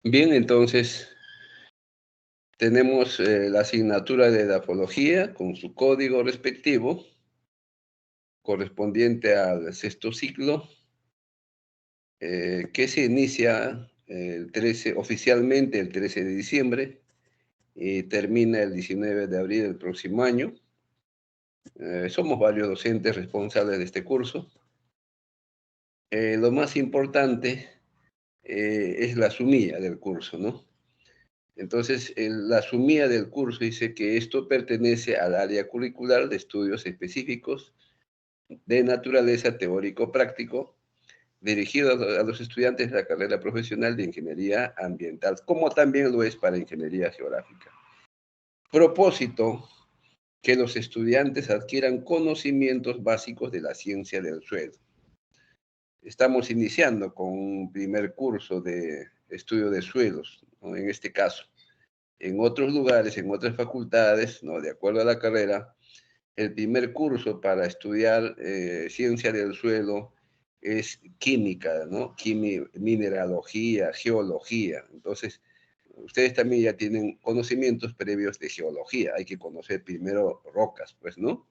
Bien, entonces tenemos la asignatura de edapología con su código respectivo, correspondiente al sexto ciclo, que se inicia oficialmente el 13 de diciembre y termina el 19 de abril del próximo año. Somos varios docentes responsables de este curso. Lo más importante es la sumilla del curso, ¿no? Entonces, la sumilla del curso dice que esto pertenece al área curricular de estudios específicos de naturaleza teórico-práctico, dirigido a los estudiantes de la carrera profesional de Ingeniería Ambiental, como también lo es para Ingeniería Geográfica. Propósito, que los estudiantes adquieran conocimientos básicos de la ciencia del suelo. Estamos iniciando con un primer curso de estudio de suelos, ¿no? En este caso. En otros lugares, en otras facultades, ¿no? De acuerdo a la carrera, el primer curso para estudiar ciencia del suelo es química, ¿no? Mineralogía, geología. Entonces, ustedes también ya tienen conocimientos previos de geología. Hay que conocer primero rocas, pues, ¿no?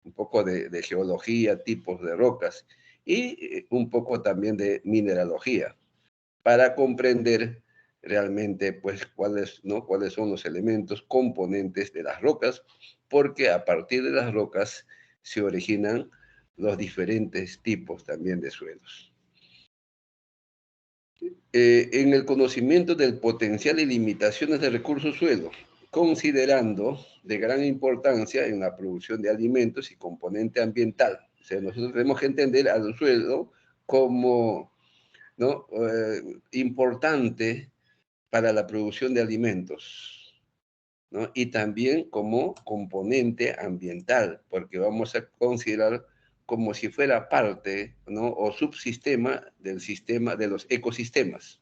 Un poco de geología, tipos de rocas y un poco también de mineralogía para comprender realmente, pues, cuáles son los elementos componentes de las rocas, porque a partir de las rocas se originan los diferentes tipos también de suelos. En el conocimiento del potencial y limitaciones de recursos suelo, considerando de gran importancia en la producción de alimentos y componente ambiental. O sea, nosotros tenemos que entender al suelo como, ¿no? Importante para la producción de alimentos, ¿no? Y también como componente ambiental, porque vamos a considerar como si fuera parte, ¿no? O subsistema del sistema de los ecosistemas,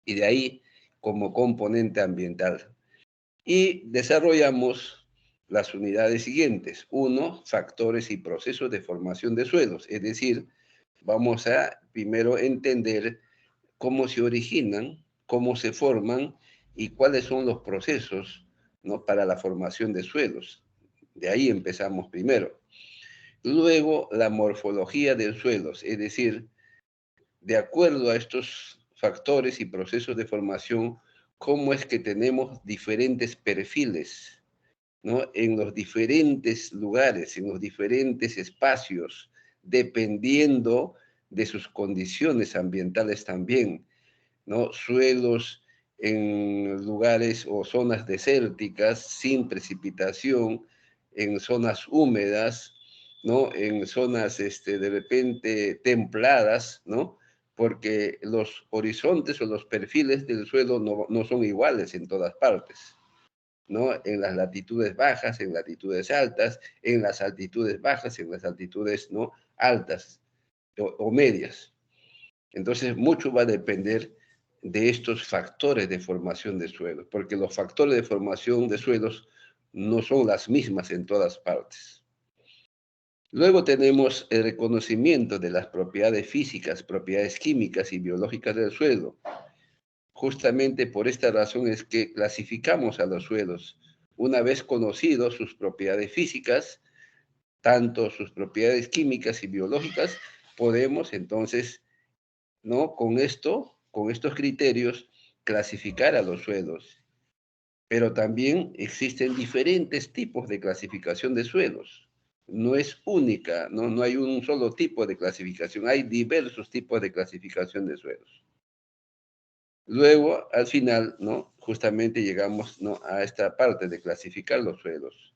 y de ahí como componente ambiental. Y desarrollamos las unidades siguientes. Uno, factores y procesos de formación de suelos, es decir, vamos a primero entender cómo se originan, cómo se forman y cuáles son los procesos, ¿no? Para la formación de suelos. De ahí empezamos primero. Luego, la morfología de suelos, es decir, de acuerdo a estos factores y procesos de formación, cómo es que tenemos diferentes perfiles, ¿no? En los diferentes lugares, en los diferentes espacios, dependiendo de sus condiciones ambientales también, ¿no? Suelos en lugares o zonas desérticas, sin precipitación, en zonas húmedas, ¿no? En zonas, de repente, templadas, ¿no? Porque los horizontes o los perfiles del suelo no son iguales en todas partes, ¿no? En las latitudes bajas, en latitudes altas, en las altitudes bajas, en las altitudes, ¿no? Altas o medias. Entonces, mucho va a depender de estos factores de formación de suelos, porque los factores de formación de suelos no son las mismas en todas partes. Luego tenemos el reconocimiento de las propiedades físicas, propiedades químicas y biológicas del suelo. Justamente por esta razón es que clasificamos a los suelos. Una vez conocidos sus propiedades físicas, tanto sus propiedades químicas y biológicas, podemos entonces, ¿no? Con estos criterios, clasificar a los suelos. Pero también existen diferentes tipos de clasificación de suelos. No es única, no hay un solo tipo de clasificación, hay diversos tipos de clasificación de suelos. Luego, al final, ¿no? Justamente llegamos, ¿no? A esta parte de clasificar los suelos.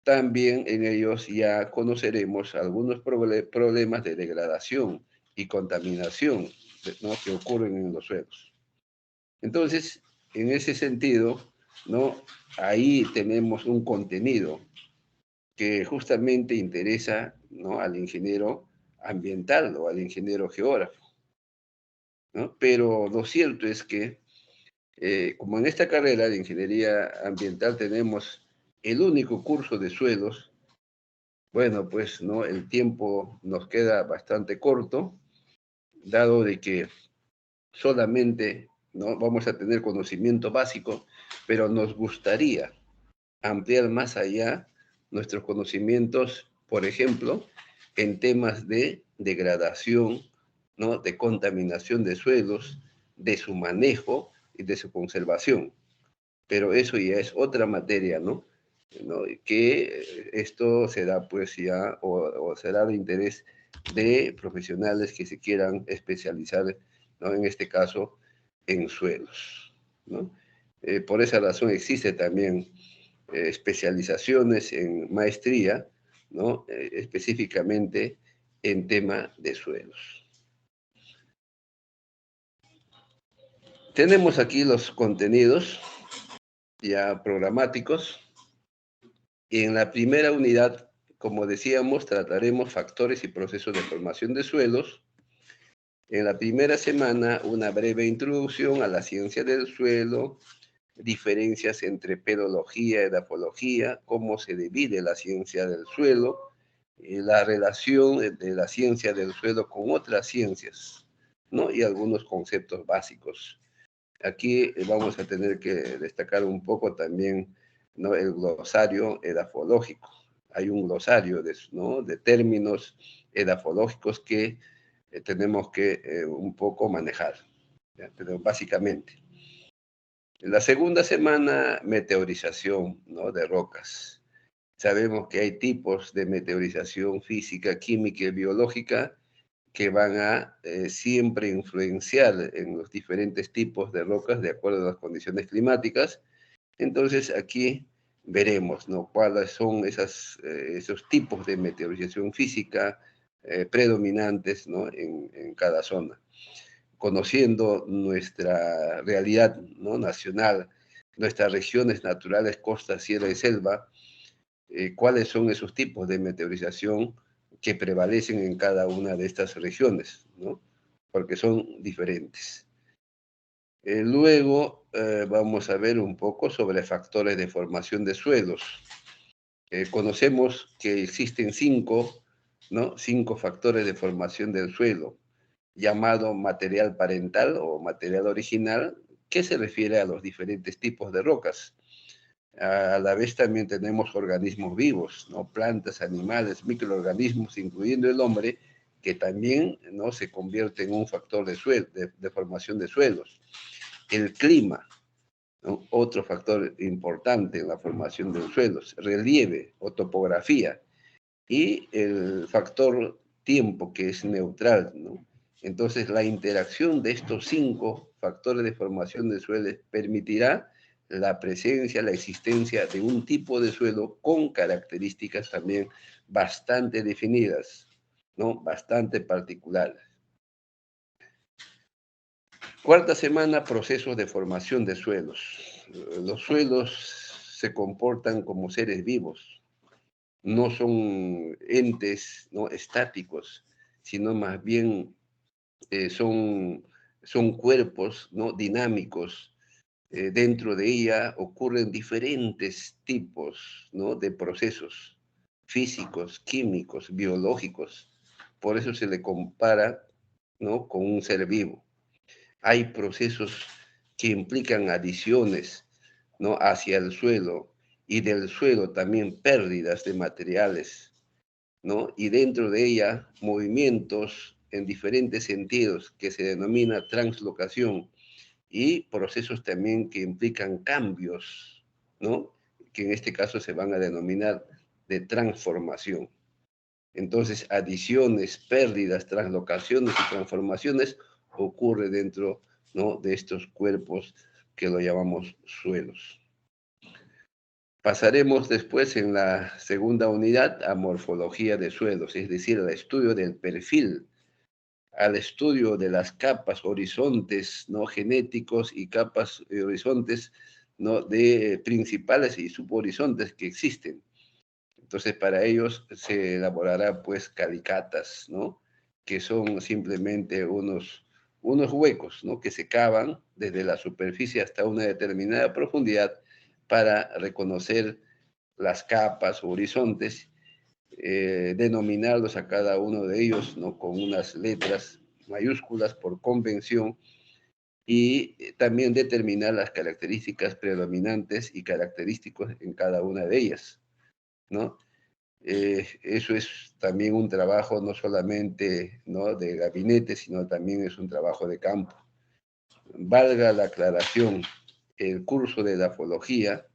También en ellos ya conoceremos algunos problemas de degradación y contaminación, ¿no? Que ocurren en los suelos. Entonces, en ese sentido, ¿no? Ahí tenemos un contenido que justamente interesa, ¿no? Al ingeniero ambiental o al ingeniero geógrafo, ¿no? Pero lo cierto es que como en esta carrera de ingeniería ambiental tenemos el único curso de suelos, bueno, pues no, el tiempo nos queda bastante corto, dado de que solamente no vamos a tener conocimiento básico, pero nos gustaría ampliar más allá nuestros conocimientos, por ejemplo, en temas de degradación, ¿no? De contaminación de suelos, de su manejo y de su conservación. Pero eso ya es otra materia, ¿no? ¿No? Que esto será pues ya, o será de interés de profesionales que se quieran especializar, ¿no? En este caso, en suelos, ¿no? Por esa razón existe también especializaciones en maestría, ¿no? Específicamente en tema de suelos. Tenemos aquí los contenidos ya programáticos. Y en la primera unidad, como decíamos, trataremos factores y procesos de formación de suelos. En la primera semana, una breve introducción a la ciencia del suelo, diferencias entre pedología y edafología, cómo se divide la ciencia del suelo, la relación de la ciencia del suelo con otras ciencias, ¿no? Y algunos conceptos básicos. Aquí vamos a tener que destacar un poco también, ¿no? El glosario edafológico. Hay un glosario de, ¿no? de términos edafológicos que tenemos que un poco manejar, ¿ya? Pero básicamente. En la segunda semana, meteorización, ¿no? De rocas. Sabemos que hay tipos de meteorización física, química y biológica que van a siempre influenciar en los diferentes tipos de rocas de acuerdo a las condiciones climáticas. Entonces aquí veremos, ¿no? Cuáles son esos tipos de meteorización física predominantes, ¿no? En cada zona. Conociendo nuestra realidad, ¿no? Nacional, nuestras regiones naturales, costa, sierra y selva, cuáles son esos tipos de meteorización que prevalecen en cada una de estas regiones, ¿no? Porque son diferentes. Luego vamos a ver un poco sobre factores de formación de suelos. Conocemos que existen ¿no? 5 factores de formación del suelo, llamado material parental o material original, que se refiere a los diferentes tipos de rocas. A la vez también tenemos organismos vivos, ¿no? Plantas, animales, microorganismos, incluyendo el hombre, que también, ¿no? Se convierte en un factor de formación de suelos. El clima, ¿no? Otro factor importante en la formación de suelos. Relieve o topografía. Y el factor tiempo, que es neutral, ¿no? Entonces, la interacción de estos 5 factores de formación de suelos permitirá la presencia, la existencia de un tipo de suelo con características también bastante definidas, ¿no? Bastante particulares. Cuarta semana, procesos de formación de suelos. Los suelos se comportan como seres vivos, no son entes, ¿no? Estáticos, sino más bien son cuerpos, ¿no? Dinámicos. Dentro de ella ocurren diferentes tipos, ¿no? De procesos físicos, químicos, biológicos. Por eso se le compara, ¿no? Con un ser vivo. Hay procesos que implican adiciones, ¿no? Hacia el suelo, y del suelo también pérdidas de materiales, ¿no? Y dentro de ella movimientos en diferentes sentidos que se denomina translocación, y procesos también que implican cambios, ¿no? Que en este caso se van a denominar de transformación. Entonces, adiciones, pérdidas, translocaciones y transformaciones ocurre dentro, ¿no? De estos cuerpos que lo llamamos suelos. Pasaremos después en la segunda unidad a morfología de suelos, es decir, al estudio del perfil, al estudio de las capas, horizontes, ¿no? Genéticos, y capas y horizontes, ¿no? De principales y subhorizontes que existen. Entonces, para ellos se elaborará pues calicatas, ¿no? Que son simplemente unos huecos, ¿no? Que se cavan desde la superficie hasta una determinada profundidad para reconocer las capas o horizontes, denominarlos a cada uno de ellos, ¿no? Con unas letras mayúsculas por convención y también determinar las características predominantes y característicos en cada una de ellas, ¿no? Eso es también un trabajo no solamente, ¿no? De gabinete, sino también es un trabajo de campo. Valga la aclaración, el curso de grafología,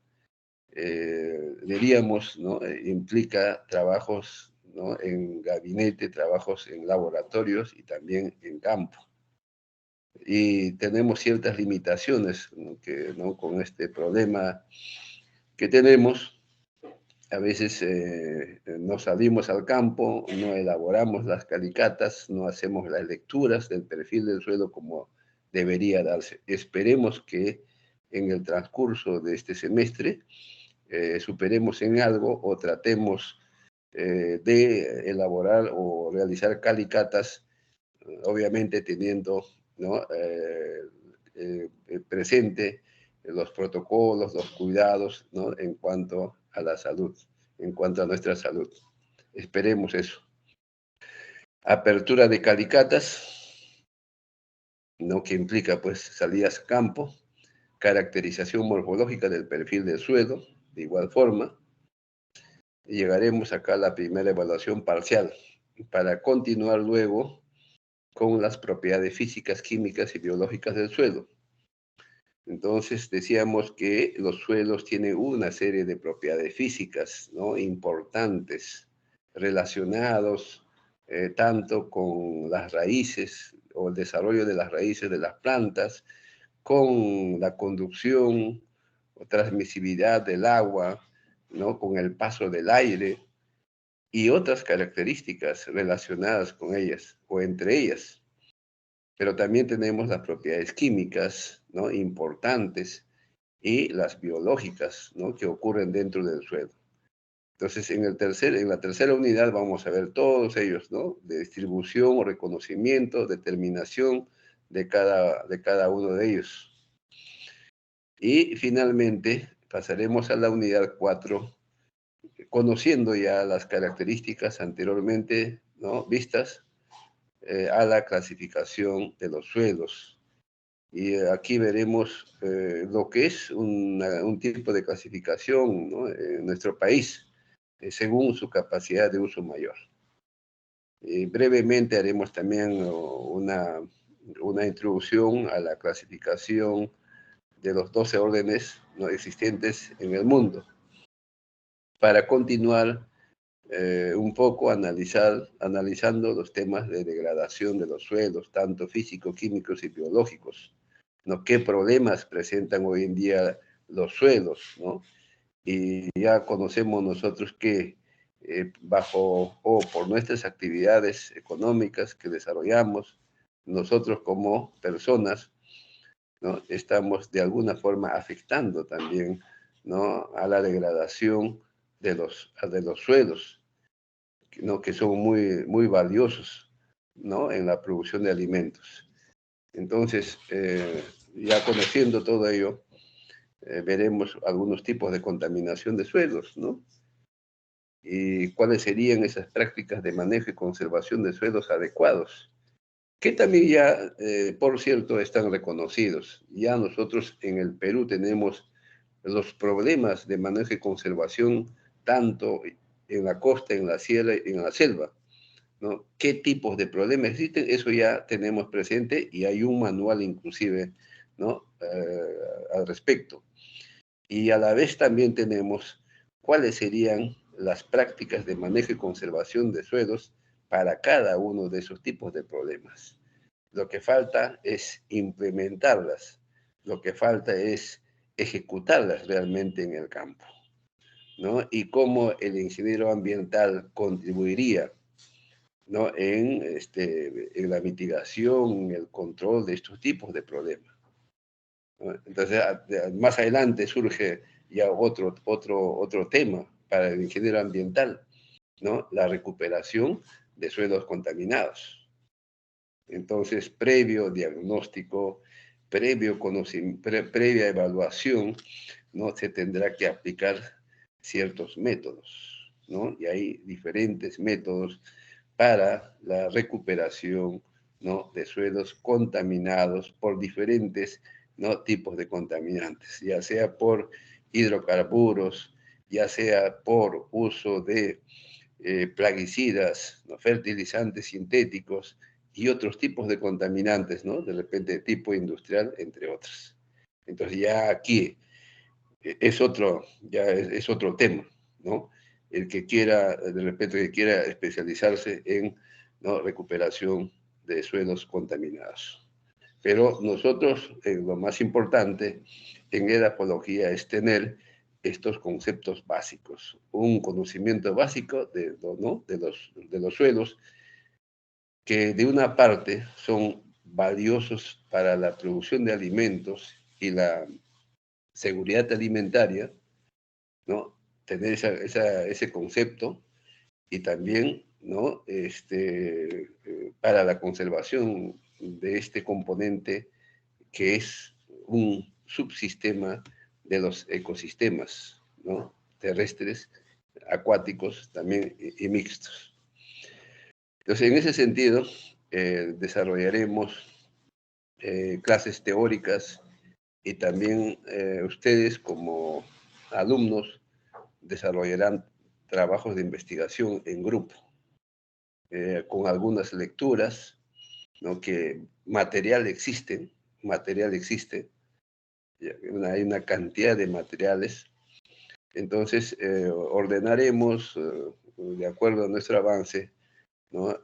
diríamos, ¿no? Implica trabajos, ¿no? En gabinete, trabajos en laboratorios y también en campo. Y tenemos ciertas limitaciones, ¿no? Que, ¿no? Con este problema que tenemos, a veces no salimos al campo, no elaboramos las calicatas, no hacemos las lecturas del perfil del suelo como debería darse. Esperemos que en el transcurso de este semestre superemos en algo o tratemos de elaborar o realizar calicatas, obviamente teniendo, ¿no? Presente los protocolos, los cuidados, ¿no? En cuanto a la salud, en cuanto a nuestra salud. Esperemos eso. Apertura de calicatas, ¿no? Que implica pues salidas a campo, caracterización morfológica del perfil del suelo, de igual forma. Llegaremos acá a la primera evaluación parcial para continuar luego con las propiedades físicas, químicas y biológicas del suelo. Entonces decíamos que los suelos tienen una serie de propiedades físicas, ¿no? Importantes, relacionados tanto con las raíces o el desarrollo de las raíces de las plantas, con la conducción o transmisibilidad del agua, ¿no? Con el paso del aire y otras características relacionadas con ellas o entre ellas. Pero también tenemos las propiedades químicas, ¿no? Importantes y las biológicas, ¿no? Que ocurren dentro del suelo. Entonces, en la tercera unidad vamos a ver todos ellos, ¿no? De distribución o reconocimiento, determinación de cada uno de ellos. Y finalmente pasaremos a la unidad 4, conociendo ya las características anteriormente, ¿no? Vistas, a la clasificación de los suelos. Y aquí veremos lo que es un tipo de clasificación, ¿no? En nuestro país, según su capacidad de uso mayor. Brevemente haremos también una introducción a la clasificación de los 12 órdenes, ¿no? Existentes en el mundo, para continuar un poco analizando los temas de degradación de los suelos, tanto físico, químicos y biológicos, ¿no? ¿Qué problemas presentan hoy en día los suelos, ¿no? Y ya conocemos nosotros que bajo o por nuestras actividades económicas que desarrollamos, nosotros como personas, ¿no? Estamos de alguna forma afectando también, ¿no? A la degradación de los suelos, ¿no? Que son muy, muy valiosos, ¿no? En la producción de alimentos. Entonces, ya conociendo todo ello, veremos algunos tipos de contaminación de suelos, ¿no? Y cuáles serían esas prácticas de manejo y conservación de suelos adecuados, que también ya, por cierto, están reconocidos. Ya nosotros en el Perú tenemos los problemas de manejo y conservación tanto en la costa, en la sierra y en la selva, ¿no? ¿Qué tipos de problemas existen? Eso ya tenemos presente y hay un manual inclusive, ¿no? Al respecto. Y a la vez también tenemos cuáles serían las prácticas de manejo y conservación de suelos para cada uno de esos tipos de problemas. Lo que falta es implementarlas, lo que falta es ejecutarlas realmente en el campo, ¿no? Y cómo el ingeniero ambiental contribuiría, ¿no? En la mitigación, en el control de estos tipos de problemas, ¿no? Entonces, más adelante surge ya otro tema para el ingeniero ambiental, ¿no? La recuperación de suelos contaminados. Entonces, previo diagnóstico, previo conocimiento, previa evaluación, ¿no? Se tendrá que aplicar ciertos métodos, ¿no? Y hay diferentes métodos para la recuperación, ¿no? De suelos contaminados por diferentes, ¿no? Tipos de contaminantes, ya sea por hidrocarburos, ya sea por uso de plaguicidas, ¿no? Fertilizantes sintéticos y otros tipos de contaminantes, ¿no? De repente de tipo industrial, entre otros. Entonces ya aquí es otro, ya es otro tema, ¿no? El que quiera, de repente, que quiera especializarse en, ¿no? Recuperación de suelos contaminados. Pero nosotros, lo más importante en edapología es tener estos conceptos básicos, un conocimiento básico ¿no? de los suelos, que de una parte son valiosos para la producción de alimentos y la seguridad alimentaria, ¿no? Tener ese concepto y también, ¿no? Para la conservación de este componente que es un subsistema de los ecosistemas, ¿no? Terrestres, acuáticos también y mixtos. Entonces, en ese sentido, desarrollaremos clases teóricas y también ustedes como alumnos desarrollarán trabajos de investigación en grupo, con algunas lecturas, ¿no? Que material existe, hay una cantidad de materiales. Entonces, ordenaremos, de acuerdo a nuestro avance, ¿no?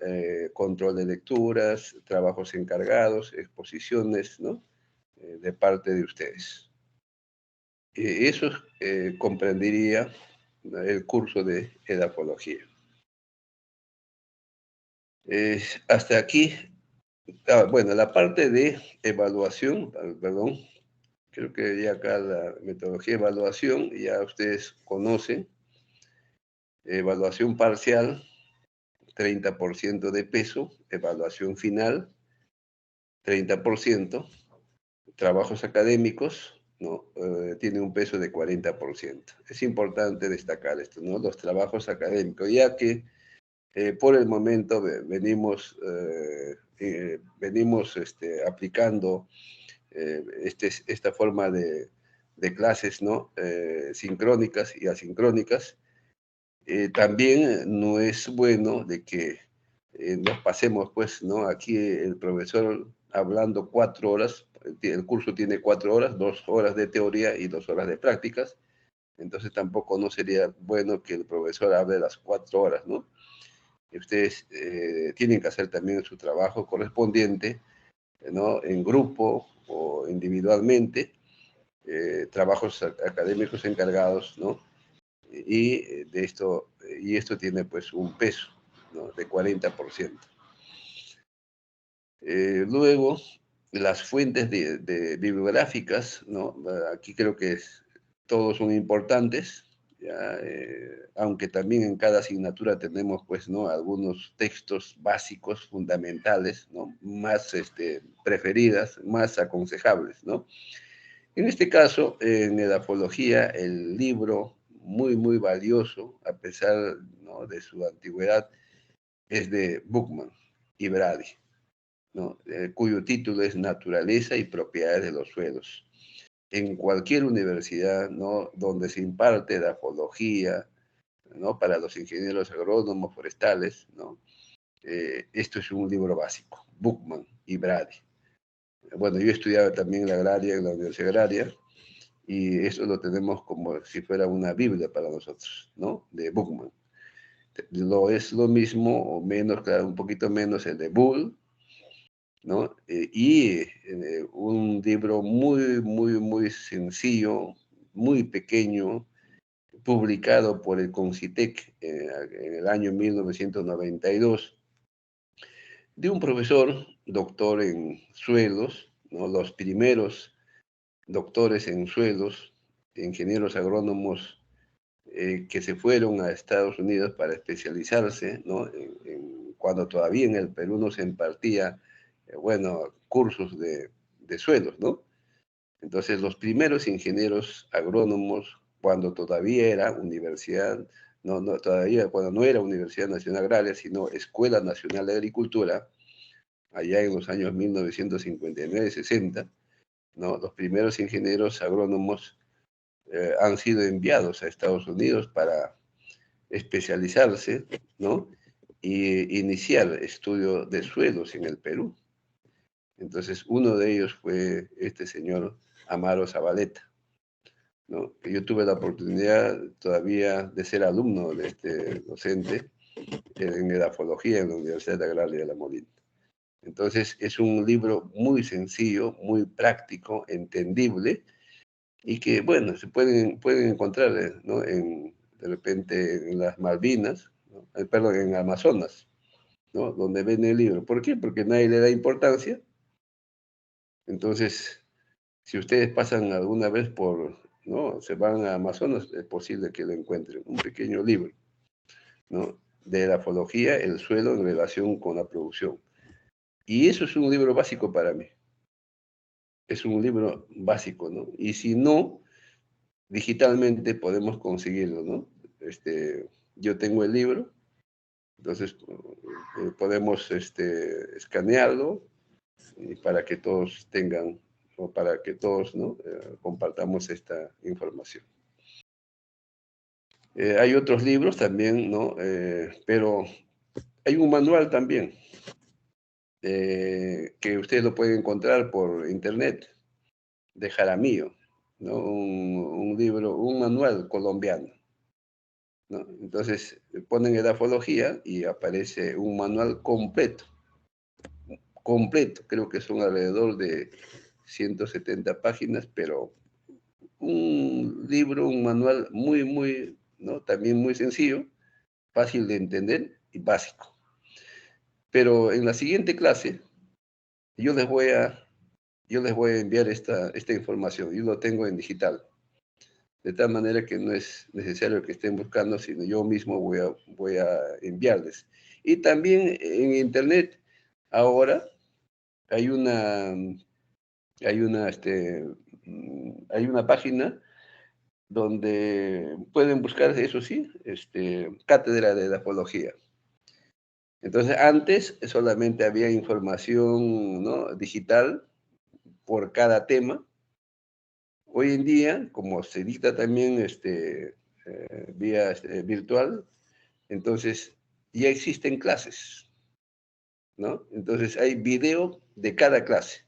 Control de lecturas, trabajos encargados, exposiciones, ¿no? De parte de ustedes. Eso comprendería el curso de edapología. Hasta aquí, bueno, la parte de evaluación, perdón, creo que ya acá la metodología de evaluación ya ustedes conocen. Evaluación parcial, 30% de peso. Evaluación final, 30%. Trabajos académicos, ¿no? Tiene un peso de 40%. Es importante destacar esto, ¿no? Los trabajos académicos, ya que por el momento venimos aplicando esta forma de clases, ¿no? Sincrónicas y asincrónicas. También no es bueno de que nos pasemos, pues, ¿no? Aquí el profesor hablando 4 horas, el curso tiene 4 horas, 2 horas de teoría y 2 horas de prácticas, entonces tampoco no sería bueno que el profesor hable las 4 horas, ¿no? Y ustedes tienen que hacer también su trabajo correspondiente, ¿no? En grupo o individualmente, trabajos académicos encargados, ¿no? Y esto tiene pues un peso, ¿no? De 40%. Luego, las fuentes bibliográficas, ¿no? Aquí creo que todos son importantes, ya, aunque también en cada asignatura tenemos pues, ¿no? Algunos textos básicos, fundamentales, ¿no? Más preferidas, más aconsejables, ¿no? En este caso, en edapología, el libro muy valioso, a pesar, ¿no? De su antigüedad, es de Buchmann y Brady, ¿no? Cuyo título es Naturaleza y Propiedades de los Suelos. En cualquier universidad, ¿no? Donde se imparte edapología, ¿no? Para los ingenieros agrónomos forestales, ¿no? Esto es un libro básico, Buchmann y Brady. Bueno, yo he estudiado también en la agraria, en la Universidad Agraria, y eso lo tenemos como si fuera una Biblia para nosotros, ¿no? De Buchmann. Es lo mismo o menos, claro, un poquito menos el de Bull, ¿no? Un libro muy sencillo, muy pequeño, publicado por el Concitec en el año 1992, de un profesor, doctor en suelos, ¿no? Los primeros doctores en suelos, ingenieros agrónomos que se fueron a Estados Unidos para especializarse, ¿no? Cuando todavía en el Perú no se impartía bueno, cursos de suelos, ¿no? Entonces, los primeros ingenieros agrónomos, cuando todavía era universidad, todavía cuando no era Universidad Nacional Agraria, sino Escuela Nacional de Agricultura, allá en los años 1959-60, ¿no? Los primeros ingenieros agrónomos han sido enviados a Estados Unidos para especializarse, ¿no? Y iniciar estudio de suelos en el Perú. Entonces, uno de ellos fue este señor Amaro Zabaleta, ¿no? Que yo tuve la oportunidad todavía de ser alumno de este docente en edafología en la Universidad Agraria de La Molina. Entonces, es un libro muy sencillo, muy práctico, entendible, y que, bueno, se pueden encontrar, ¿no? De repente en las Malvinas, ¿no? Perdón, en Amazonas, ¿no? Donde venden el libro. ¿Por qué? Porque nadie le da importancia. Entonces, si ustedes pasan alguna vez por, ¿no? Se van a Amazonas, es posible que lo encuentren. Un pequeño libro, ¿no? De edafología, el suelo en relación con la producción. Y eso es un libro básico para mí. Es un libro básico, ¿no? Y si no, digitalmente podemos conseguirlo, ¿no? Yo tengo el libro, entonces podemos escanearlo y para que todos tengan, o para que todos, ¿no? Compartamos esta información. Hay otros libros también, ¿no? Pero hay un manual también que ustedes lo pueden encontrar por internet, de Jaramillo, ¿no? Un libro, un manual colombiano, ¿no? Entonces ponen edafología y aparece un manual completo, completo, creo que son alrededor de 170 páginas, pero un libro, un manual muy, ¿no? También muy sencillo, fácil de entender y básico. Pero en la siguiente clase yo les voy a, yo les voy a enviar esta información, yo lo tengo en digital, de tal manera que no es necesario que estén buscando, sino yo mismo voy a enviarles. Y también en internet ahora hay una, hay una página donde pueden buscar, eso sí, cátedra de edafología. Entonces, antes solamente había información, ¿no? Digital por cada tema. Hoy en día, como se dicta también vía virtual, entonces ya existen clases, ¿no? Entonces hay video de cada clase.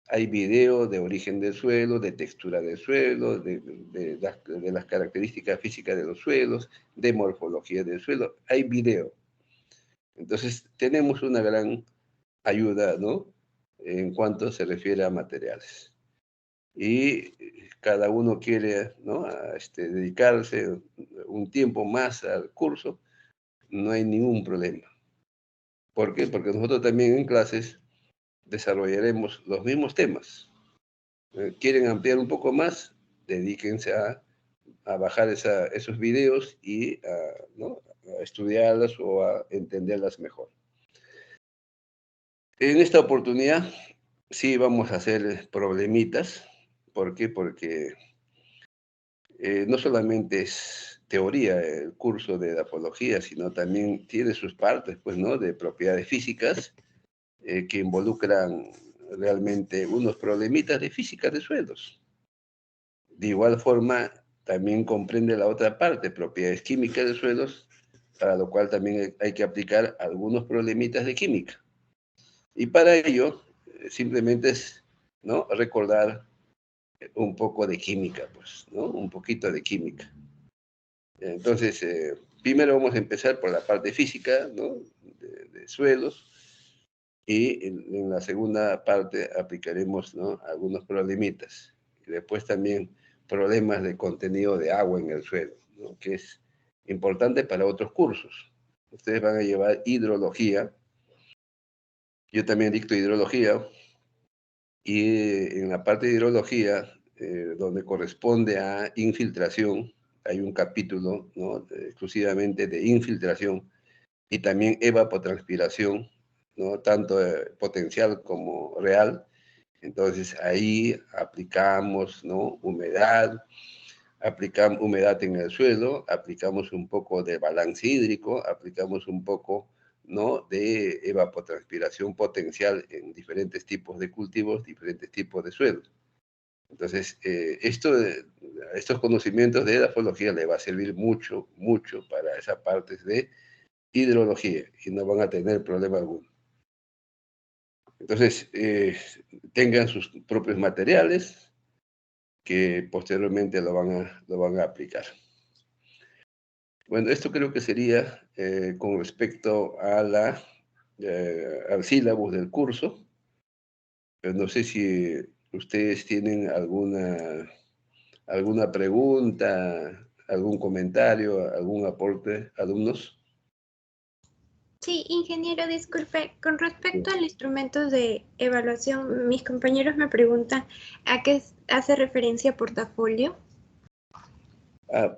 Hay video de origen del suelo, de textura del suelo, de las características físicas de los suelos, de morfología del suelo. Hay video. Entonces tenemos una gran ayuda, ¿no? En cuanto se refiere a materiales. Y cada uno quiere, ¿no? Dedicarse un tiempo más al curso, no hay ningún problema. ¿Por qué? Porque nosotros también en clases desarrollaremos los mismos temas. ¿Quieren ampliar un poco más? Dedíquense a bajar esos videos y ¿no? A estudiarlas o a entenderlas mejor. En esta oportunidad sí vamos a hacer problemitas. ¿Por qué? Porque no solamente es teoría el curso de edafología, sino también tiene sus partes, pues, ¿no? De propiedades físicas que involucran realmente unos problemitas de física de suelos. De igual forma, también comprende la otra parte, propiedades químicas de suelos, para lo cual también hay que aplicar algunos problemitas de química. Y para ello, simplemente es, ¿no? Recordar un poco de química, pues, ¿no? Un poquito de química. Entonces, primero vamos a empezar por la parte física, ¿no? De suelos, y en la segunda parte aplicaremos, ¿no? Algunos problemitas. Y después también problemas de contenido de agua en el suelo, ¿no? Que es importante para otros cursos. Ustedes van a llevar hidrología, yo también dicto hidrología, y en la parte de hidrología, donde corresponde a infiltración, hay un capítulo, ¿no? Exclusivamente de infiltración y también evapotranspiración, ¿no? Tanto potencial como real. Entonces ahí aplicamos, ¿no? Aplicamos humedad en el suelo, aplicamos un poco de balance hídrico, aplicamos un poco, ¿no? De evapotranspiración potencial en diferentes tipos de cultivos, diferentes tipos de suelos. Entonces, estos conocimientos de edafología le va a servir mucho, mucho para esa parte de hidrología y no van a tener problema alguno. Entonces, tengan sus propios materiales que posteriormente lo van a aplicar. Bueno, esto creo que sería con respecto a al sílabus del curso. Pero no sé si ustedes tienen alguna pregunta, algún comentario, algún aporte, alumnos. Sí, ingeniero, disculpe, con respecto al instrumento de evaluación, mis compañeros me preguntan a qué hace referencia portafolio.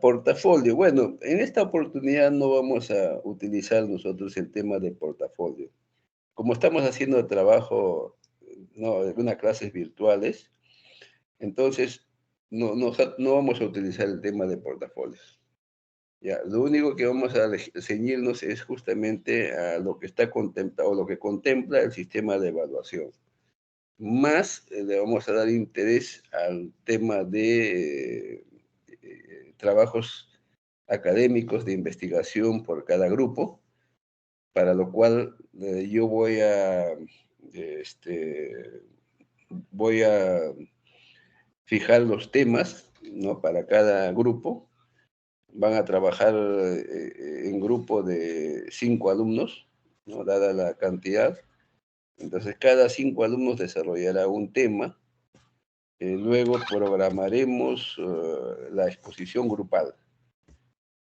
Portafolio. Bueno, en esta oportunidad no vamos a utilizar nosotros el tema de portafolio. Como estamos haciendo trabajo, no, algunas clases virtuales, entonces no vamos a utilizar el tema de portafolios. Ya, lo único que vamos a ceñirnos es justamente a lo que está contemplado, lo que contempla el sistema de evaluación. Más le vamos a dar interés al tema de trabajos académicos de investigación por cada grupo, para lo cual yo voy a fijar los temas, ¿no? Para cada grupo. Van a trabajar en grupo de 5 alumnos, ¿no? Dada la cantidad. Entonces, cada 5 alumnos desarrollará un tema. Luego programaremos la exposición grupal.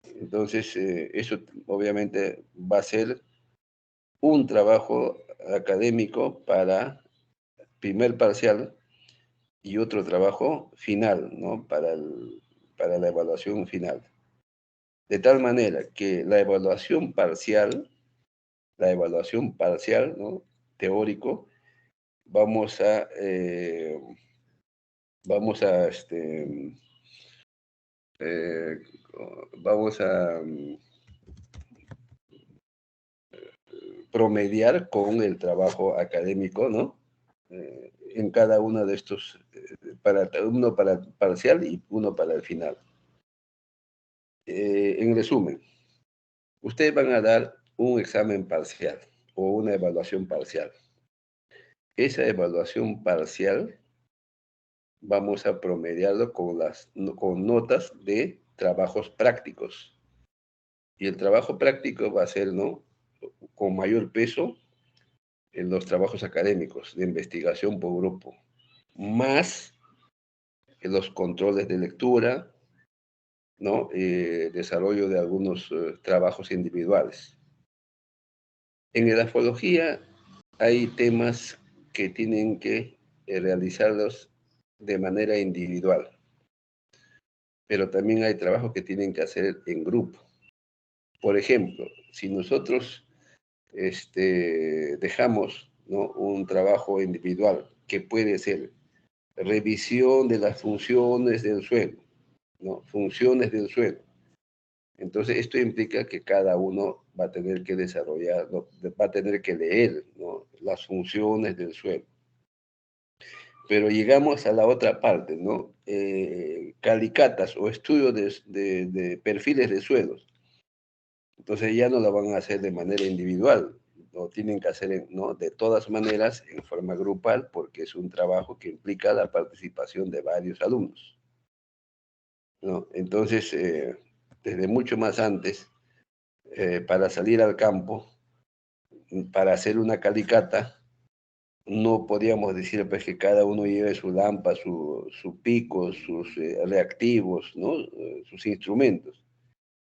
Entonces, eso obviamente va a ser un trabajo académico para primer parcial y otro trabajo final, ¿no? Para la evaluación final. De tal manera que la evaluación parcial, ¿no? Teórico, vamos a, eh, vamos a, eh, vamos a promediar con el trabajo académico, ¿no? En cada uno de estos, uno para el parcial y uno para el final. En resumen, ustedes van a dar un examen parcial o una evaluación parcial. Esa evaluación parcial vamos a promediarlo con notas de trabajos prácticos. Y el trabajo práctico va a ser, ¿no? Con mayor peso en los trabajos académicos de investigación por grupo, más en los controles de lectura, ¿no? Desarrollo de algunos trabajos individuales. En edafología hay temas que tienen que realizarlos de manera individual, pero también hay trabajos que tienen que hacer en grupo. Por ejemplo, si nosotros dejamos, ¿no? Un trabajo individual que puede ser revisión de las funciones del suelo, ¿no? Funciones del suelo. Entonces, esto implica que cada uno va a tener que desarrollar, va a tener que leer, ¿no? Las funciones del suelo. Pero llegamos a la otra parte, ¿no? Calicatas o estudios de perfiles de suelos. Entonces ya no lo van a hacer de manera individual, lo tienen que hacer, ¿no? De todas maneras en forma grupal, porque es un trabajo que implica la participación de varios alumnos, ¿no? Entonces, desde mucho más antes, para salir al campo, para hacer una calicata, no podíamos decir pues, que cada uno lleve su lámpara, su pico, sus reactivos, ¿no? Sus instrumentos,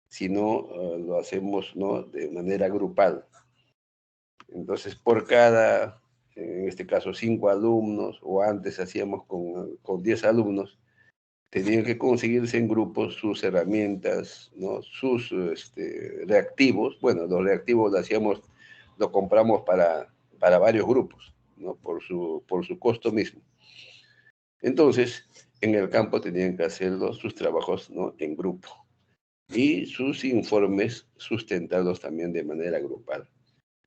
sino lo hacemos, ¿no? De manera grupal. Entonces, en este caso, 5 alumnos, o antes hacíamos con 10 alumnos, tenían que conseguirse en grupos sus herramientas, ¿no? Sus reactivos. Bueno, los reactivos lo compramos para varios grupos, ¿no? Por su costo mismo. Entonces, en el campo tenían que hacer sus trabajos, ¿no? En grupo y sus informes sustentarlos también de manera grupal.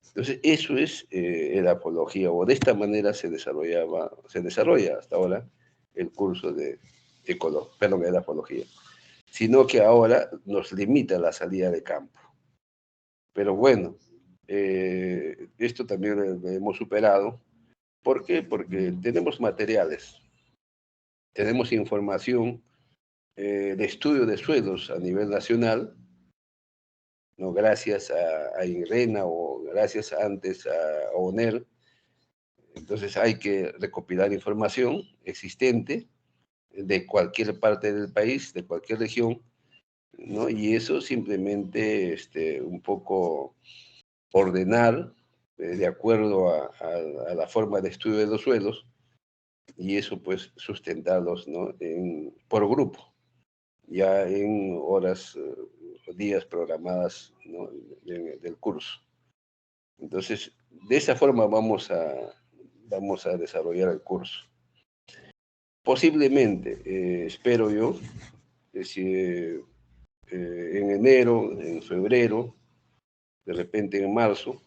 Entonces, eso es edapología, o de esta manera se desarrolla hasta ahora el curso de edapología, sino que ahora nos limita la salida de campo. Pero bueno, esto también lo hemos superado. ¿Por qué? Porque tenemos materiales, tenemos información de estudio de suelos a nivel nacional, ¿no? Gracias a INRENA o gracias antes a ONER. Entonces hay que recopilar información existente de cualquier parte del país, de cualquier región, ¿no? Y eso simplemente un poco ordenar de acuerdo a la forma de estudio de los suelos, y eso pues sustentarlos, ¿no? Por grupo, ya en horas, días programadas, ¿no? del curso. Entonces, de esa forma vamos a desarrollar el curso. Posiblemente, espero yo, si en enero, en febrero, de repente en marzo,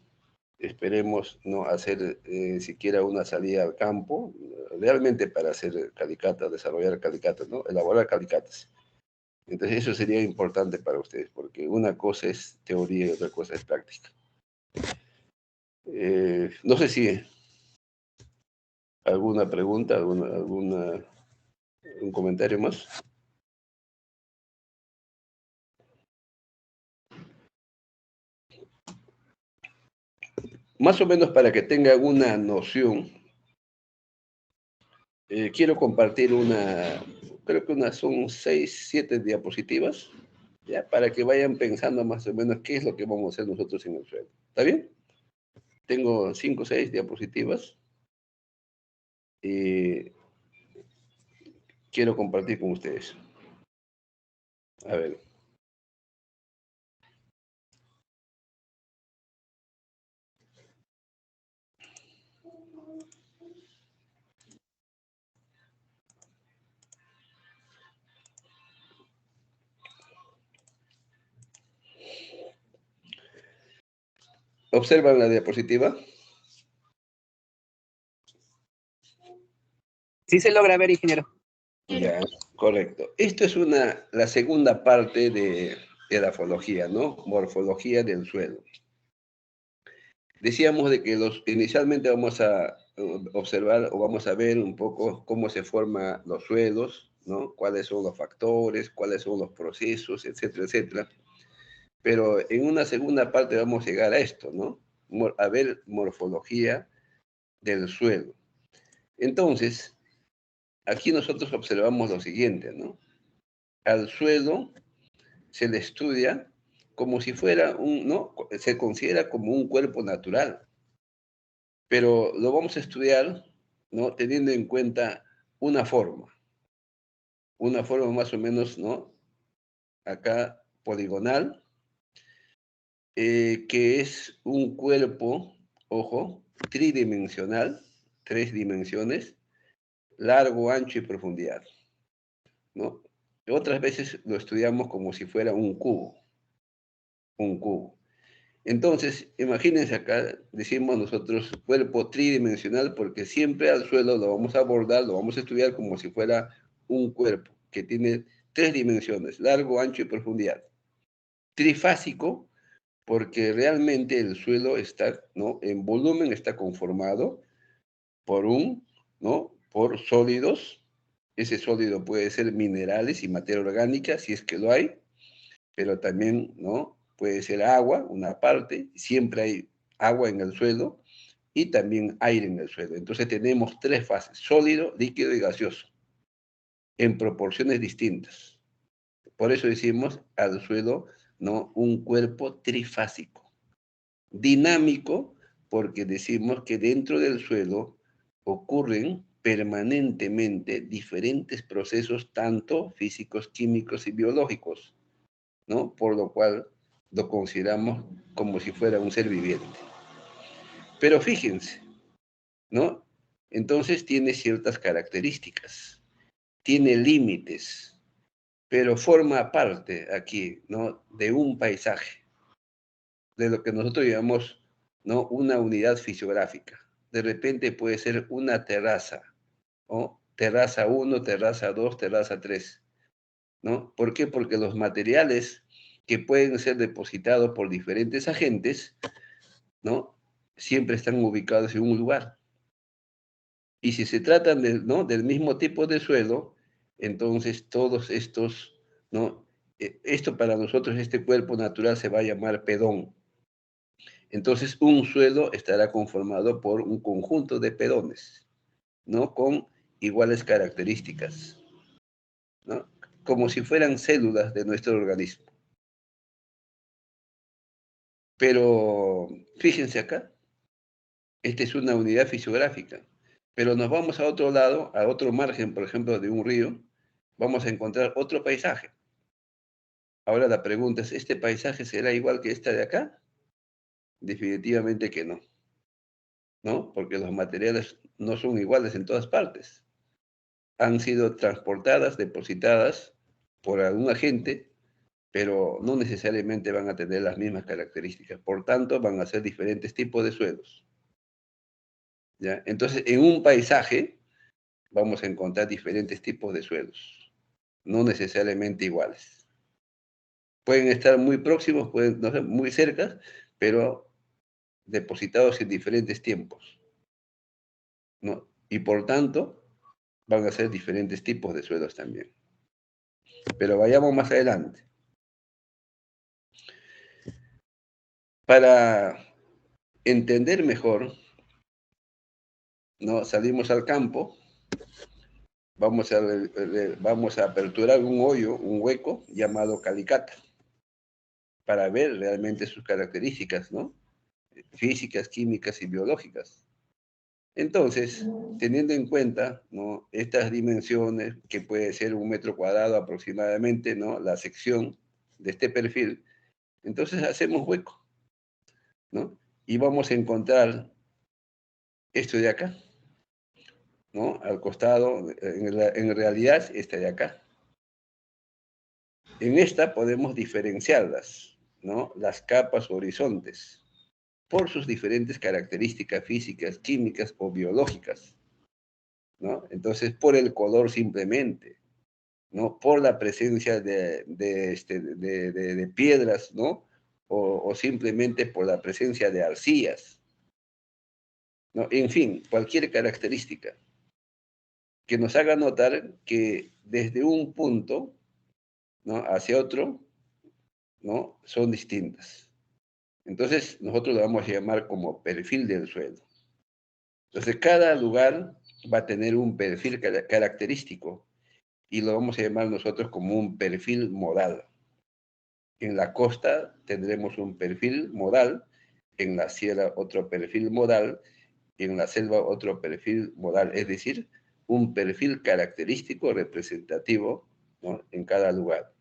esperemos no hacer siquiera una salida al campo, realmente para hacer calicatas, desarrollar calicatas, ¿no? Elaborar calicatas. Entonces eso sería importante para ustedes, porque una cosa es teoría y otra cosa es práctica. No sé si alguna pregunta, un comentario más. Más o menos para que tengan una noción, quiero compartir creo que son 6, 7 diapositivas, ya, para que vayan pensando más o menos qué es lo que vamos a hacer nosotros en el suelo. ¿Está bien? Tengo 5 o 6 diapositivas y quiero compartir con ustedes. A ver. ¿Observan la diapositiva? Sí se logra ver, ingeniero. Ya, correcto. Esto es la segunda parte de edafología, ¿no? Morfología del suelo. Decíamos de que inicialmente vamos a observar o vamos a ver un poco cómo se forman los suelos, ¿no? Cuáles son los factores, cuáles son los procesos, etcétera, etcétera. Pero en una segunda parte vamos a llegar a esto, ¿no? A ver morfología del suelo. Entonces, aquí nosotros observamos lo siguiente, ¿no? Al suelo se le estudia como si fuera ¿no? Se considera como un cuerpo natural, pero lo vamos a estudiar, ¿no? Teniendo en cuenta una forma más o menos, ¿no? Acá poligonal, que es un cuerpo, ojo, tridimensional, 3 dimensiones, largo, ancho y profundidad, ¿no? Otras veces lo estudiamos como si fuera un cubo. Entonces, imagínense acá, decimos nosotros cuerpo tridimensional porque siempre al suelo lo vamos a abordar, lo vamos a estudiar como si fuera un cuerpo que tiene 3 dimensiones, largo, ancho y profundidad. Trifásico porque realmente el suelo está, ¿no? En volumen está conformado ¿no? Por sólidos. Ese sólido puede ser minerales y materia orgánica, si es que lo hay, pero también, ¿no? Puede ser agua, una parte, siempre hay agua en el suelo y también aire en el suelo. Entonces tenemos 3 fases, sólido, líquido y gaseoso, en proporciones distintas. Por eso decimos al suelo, ¿no? Un cuerpo trifásico. Dinámico, porque decimos que dentro del suelo ocurren permanentemente diferentes procesos, tanto físicos, químicos y biológicos, ¿no? Por lo cual lo consideramos como si fuera un ser viviente. Pero fíjense, ¿no? Entonces tiene ciertas características, tiene límites, pero forma parte aquí, ¿no? De un paisaje, de lo que nosotros llamamos, ¿no? Una unidad fisiográfica. De repente puede ser una terraza, ¿no? Terraza 1, terraza 2, terraza 3, ¿no? ¿Por qué? Porque los materiales que pueden ser depositados por diferentes agentes, ¿no? Siempre están ubicados en un lugar. Y si se tratan de, ¿no? del mismo tipo de suelo, entonces todos estos, ¿no? Esto para nosotros, este cuerpo natural se va a llamar pedón. Entonces un suelo estará conformado por un conjunto de pedones, ¿no? Con iguales características, ¿no? Como si fueran células de nuestro organismo. Pero fíjense acá, esta es una unidad fisiográfica. Pero nos vamos a otro lado, a otro margen, por ejemplo, de un río, vamos a encontrar otro paisaje. Ahora la pregunta es, ¿este paisaje será igual que esta de acá? Definitivamente que no, ¿no? Porque los materiales no son iguales en todas partes. Han sido transportadas, depositadas por algún agente, pero no necesariamente van a tener las mismas características. Por tanto, van a ser diferentes tipos de suelos, ¿ya? Entonces, en un paisaje vamos a encontrar diferentes tipos de suelos, no necesariamente iguales. Pueden estar muy próximos, pueden no ser muy cerca, pero depositados en diferentes tiempos, ¿no? Y por tanto, van a ser diferentes tipos de suelos también. Pero vayamos más adelante. Para entender mejor, ¿no? Salimos al campo, vamos a aperturar un hoyo, un hueco llamado calicata, para ver realmente sus características, ¿no? Físicas, químicas y biológicas. Entonces, teniendo en cuenta, ¿no? Estas dimensiones, que puede ser 1 metro cuadrado aproximadamente, ¿no? La sección de este perfil, entonces hacemos hueco, ¿no? Y vamos a encontrar esto de acá, ¿no? Al costado, en realidad, esta de acá. En esta podemos diferenciarlas, ¿no? Las capas o horizontes, por sus diferentes características físicas, químicas o biológicas, ¿no? Entonces, por el color simplemente, ¿no? Por la presencia de piedras, ¿no? O simplemente por la presencia de arcillas, ¿no? En fin, cualquier característica que nos haga notar que desde un punto, ¿no? Hacia otro, ¿no? Son distintas. Entonces, nosotros lo vamos a llamar como perfil del suelo. Entonces, cada lugar va a tener un perfil característico y lo vamos a llamar nosotros como un perfil modal. En la costa tendremos un perfil modal, en la sierra otro perfil modal, en la selva otro perfil modal, es decir, un perfil característico representativo, ¿no? En cada lugar.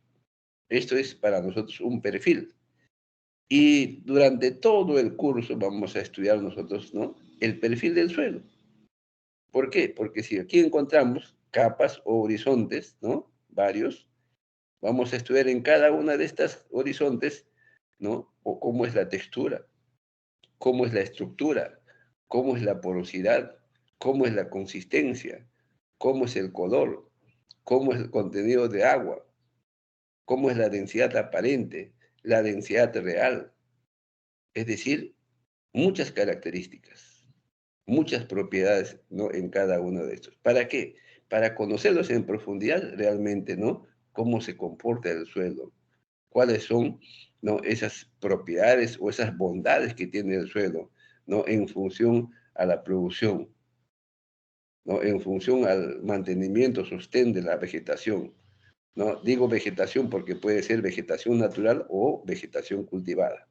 Esto es para nosotros un perfil. Y durante todo el curso vamos a estudiar nosotros, ¿no? El perfil del suelo. ¿Por qué? Porque si aquí encontramos capas o horizontes, ¿no? Varios, vamos a estudiar en cada una de estas horizontes, ¿no? O cómo es la textura, cómo es la estructura, cómo es la porosidad, cómo es la consistencia, cómo es el color, cómo es el contenido de agua, cómo es la densidad aparente, la densidad real. Es decir, muchas características, muchas propiedades, ¿no? En cada uno de estos. ¿Para qué? Para conocerlos en profundidad realmente, ¿no? Cómo se comporta el suelo, cuáles son, ¿no? Esas propiedades o esas bondades que tiene el suelo, ¿no? En función a la producción, ¿no? En función al mantenimiento, sostén de la vegetación, ¿no? Digo vegetación porque puede ser vegetación natural o vegetación cultivada,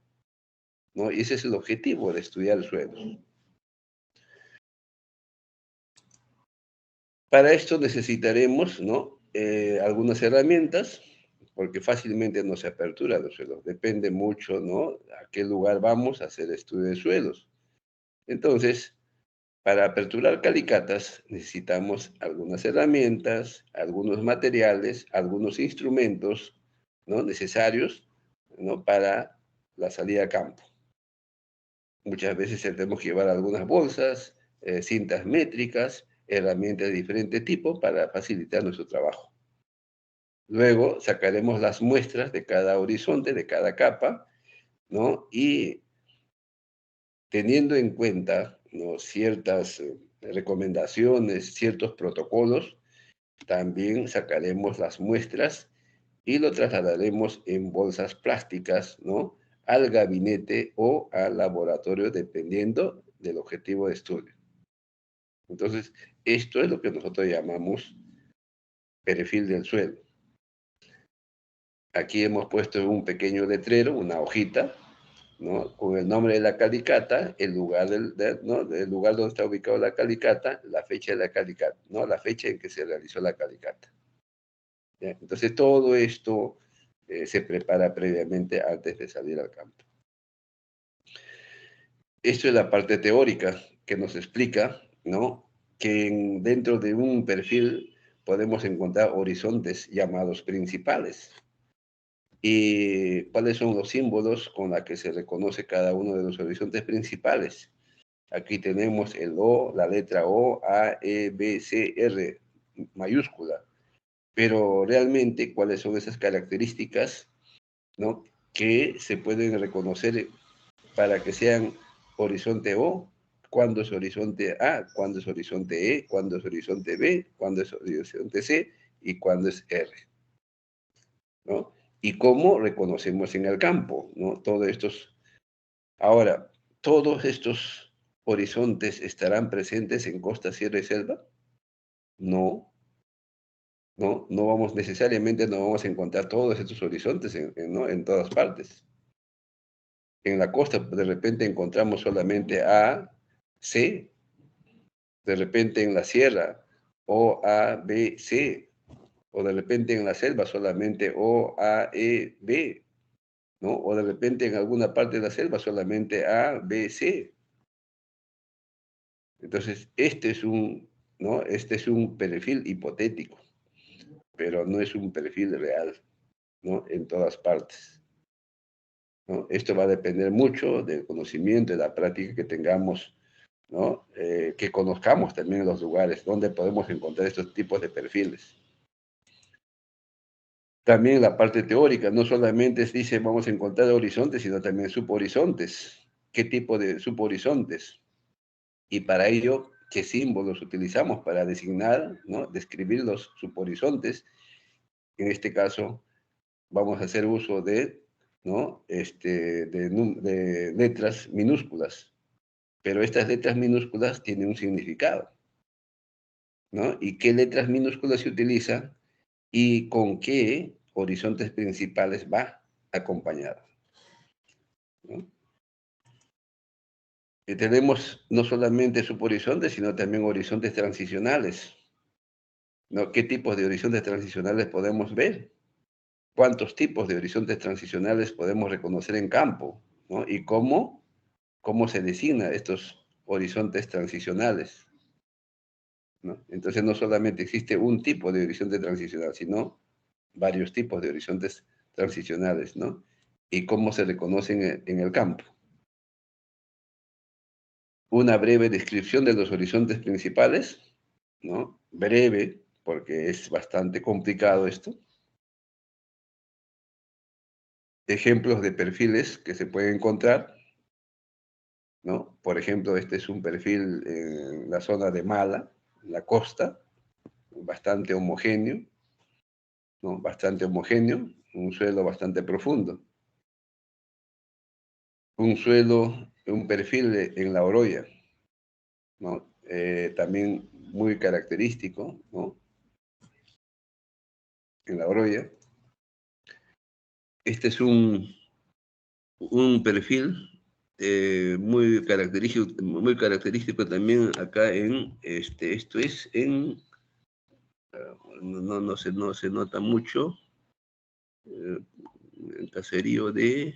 ¿no? Y ese es el objetivo de estudiar suelos. Para esto necesitaremos, ¿no? Algunas herramientas, porque fácilmente no se apertura los suelos. Depende mucho, ¿no? A qué lugar vamos a hacer estudio de suelos. Entonces, para aperturar calicatas necesitamos algunas herramientas, algunos materiales, algunos instrumentos, ¿no?, necesarios, ¿no?, para la salida a campo. Muchas veces tenemos que llevar algunas bolsas, cintas métricas, herramientas de diferente tipo para facilitar nuestro trabajo. Luego sacaremos las muestras de cada horizonte, de cada capa, ¿no? Y teniendo en cuenta, ¿no?, ciertas recomendaciones, ciertos protocolos, también sacaremos las muestras y lo trasladaremos en bolsas plásticas, ¿no?, al gabinete o al laboratorio, dependiendo del objetivo de estudio. Entonces, esto es lo que nosotros llamamos perfil del suelo. Aquí hemos puesto un pequeño letrero, una hojita, ¿no?, con el nombre de la calicata, el lugar, ¿no?, el lugar donde está ubicado la calicata, la fecha de la calicata, ¿no?, la fecha en que se realizó la calicata. ¿Ya? Entonces, todo esto se prepara previamente antes de salir al campo. Esto es la parte teórica que nos explica, ¿no?, que dentro de un perfil podemos encontrar horizontes llamados principales. ¿Y cuáles son los símbolos con los que se reconoce cada uno de los horizontes principales? Aquí tenemos el O, la letra O, A, E, B, C, R, mayúscula. Pero realmente, ¿cuáles son esas características, ¿no?, que se pueden reconocer para que sean horizonte O? ¿Cuándo es horizonte A? ¿Cuándo es horizonte E? ¿Cuándo es horizonte B? ¿Cuándo es horizonte C? ¿Y cuándo es R? ¿No? ¿Y cómo reconocemos en el campo, ¿no?, todos estos? Ahora, ¿todos estos horizontes estarán presentes en costa, sierra y selva? No, no vamos necesariamente, no vamos a encontrar todos estos horizontes ¿no?, en todas partes. En la costa, de repente, encontramos solamente A, C, de repente en la sierra, O, A, B, C, o de repente en la selva solamente O, A, E, B, ¿no? O de repente en alguna parte de la selva solamente A, B, C. Entonces, ¿no?, este es un perfil hipotético, pero no es un perfil real, ¿no?, en todas partes, ¿no? Esto va a depender mucho del conocimiento, de la práctica que tengamos, ¿no? Que conozcamos también los lugares donde podemos encontrar estos tipos de perfiles. También la parte teórica, no solamente se dice vamos a encontrar horizontes, sino también subhorizontes. ¿Qué tipo de subhorizontes? Y para ello, ¿qué símbolos utilizamos para designar, ¿no?, describir los subhorizontes? En este caso, vamos a hacer uso de, ¿no?, de letras minúsculas, pero estas letras minúsculas tienen un significado, ¿no? ¿Y qué letras minúsculas se utilizan y con qué horizontes principales va acompañado, ¿no? Y tenemos no solamente subhorizontes, sino también horizontes transicionales, ¿no? ¿Qué tipos de horizontes transicionales podemos ver? ¿Cuántos tipos de horizontes transicionales podemos reconocer en campo, ¿no? ¿Y cómo se designa estos horizontes transicionales, ¿no? Entonces, no solamente existe un tipo de horizonte transicional, sino varios tipos de horizontes transicionales, ¿no? ¿Y cómo se reconocen en el campo? Una breve descripción de los horizontes principales, ¿no? Breve, porque es bastante complicado esto. Ejemplos de perfiles que se pueden encontrar, ¿no? Por ejemplo, este es un perfil en la zona de Mala, en la costa, bastante homogéneo, ¿no? Bastante homogéneo, un suelo bastante profundo. Un perfil en la Oroya, ¿no? También muy característico, ¿no?, en la Oroya. Este es un perfil muy característico también acá esto es no se nota mucho, eh, el caserío de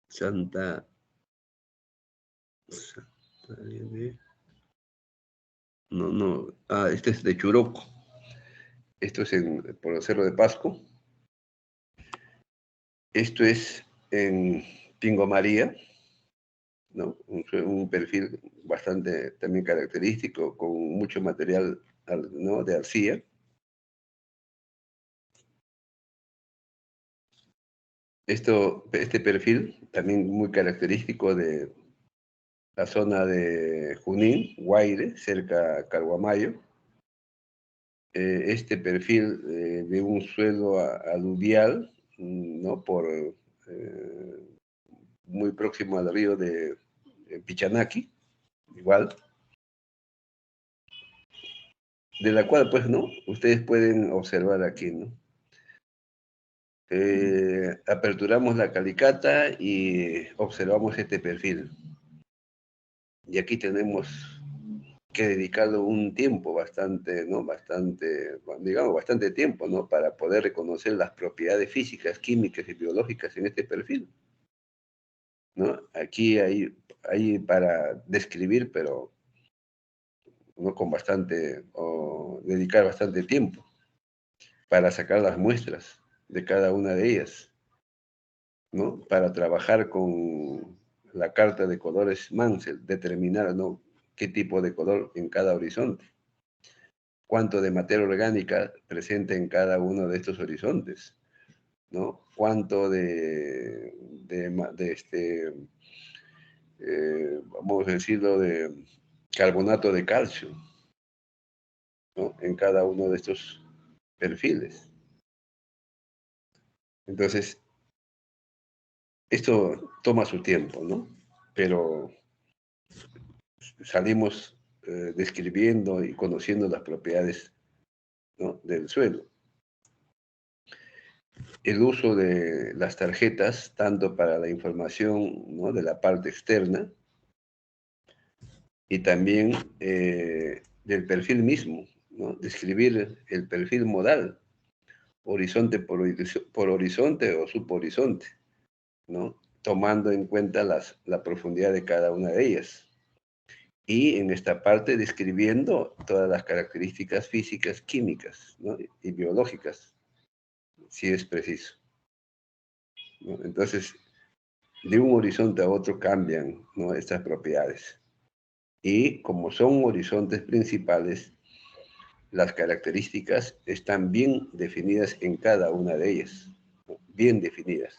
Santa, Este es de Churoco. Esto es por el Cerro de Pasco. Esto es en Pingo María, ¿no? Un perfil bastante también característico, con mucho material, ¿no?, de arcilla. Este perfil también muy característico de la zona de Junín, Guaire, cerca a Carguamayo. Este perfil de un suelo aluvial, ¿no?, muy próximo al río de Pichanaki, igual, de la cual, pues, ¿no?, ustedes pueden observar aquí, ¿no? Aperturamos la calicata y observamos este perfil. Y aquí tenemos que dedicarle un tiempo bastante, ¿no?, digamos, bastante tiempo, ¿no?, para poder reconocer las propiedades físicas, químicas y biológicas en este perfil, ¿no? Aquí hay para describir, pero no con dedicar bastante tiempo para sacar las muestras de cada una de ellas, ¿no? Para trabajar con la carta de colores Mansell, determinar, ¿no?, qué tipo de color en cada horizonte, cuánto de materia orgánica presente en cada uno de estos horizontes, ¿no? Cuánto vamos a decirlo, de carbonato de calcio, ¿no?, en cada uno de estos perfiles. Entonces, esto toma su tiempo, ¿no? Pero salimos describiendo y conociendo las propiedades, ¿no?, del suelo. El uso de las tarjetas, tanto para la información, ¿no?, de la parte externa, y también del perfil mismo, ¿no? Describir el perfil modal, horizonte por horizonte o subhorizonte, ¿no?, tomando en cuenta la profundidad de cada una de ellas. Y en esta parte describiendo todas las características físicas, químicas, ¿no?, y biológicas, si es preciso, ¿no? Entonces, de un horizonte a otro cambian, ¿no?, estas propiedades. Y como son horizontes principales, las características están bien definidas en cada una de ellas, ¿no?, bien definidas.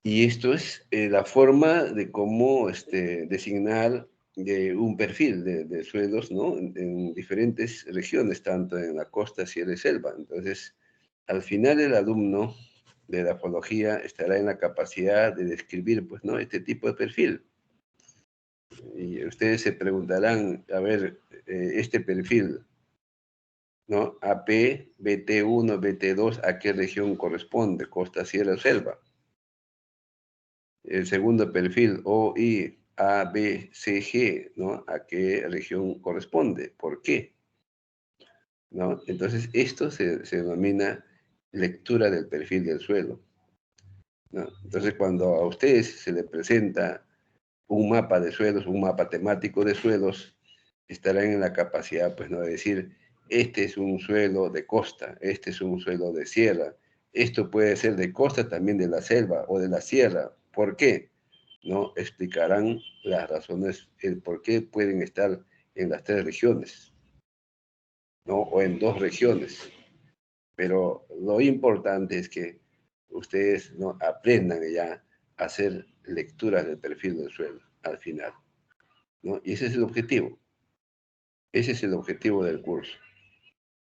Y esto es la forma de cómo designar un perfil de suelos, ¿no?, en diferentes regiones, tanto en la costa, sierra y selva. Entonces, al final el alumno de edafología estará en la capacidad de describir, pues, ¿no?, este tipo de perfil. Y ustedes se preguntarán, a ver, este perfil, ¿no?, AP, BT1, BT2, ¿a qué región corresponde? Costa, sierra o selva. El segundo perfil, OI, A, B, C, G, ¿no?, ¿a qué región corresponde? ¿Por qué? ¿No? Entonces, esto se denomina lectura del perfil del suelo, ¿no? Entonces, cuando a ustedes se les presenta un mapa de suelos, un mapa temático de suelos, estarán en la capacidad, pues, ¿no?, de decir, este es un suelo de costa, este es un suelo de sierra, esto puede ser de costa también de la selva o de la sierra. ¿Por qué? ¿No? Explicarán las razones, el por qué pueden estar en las tres regiones, ¿no?, o en dos regiones. Pero lo importante es que ustedes, ¿no?, aprendan ya a hacer lecturas del perfil del suelo al final, ¿no? Y ese es el objetivo. Ese es el objetivo del curso.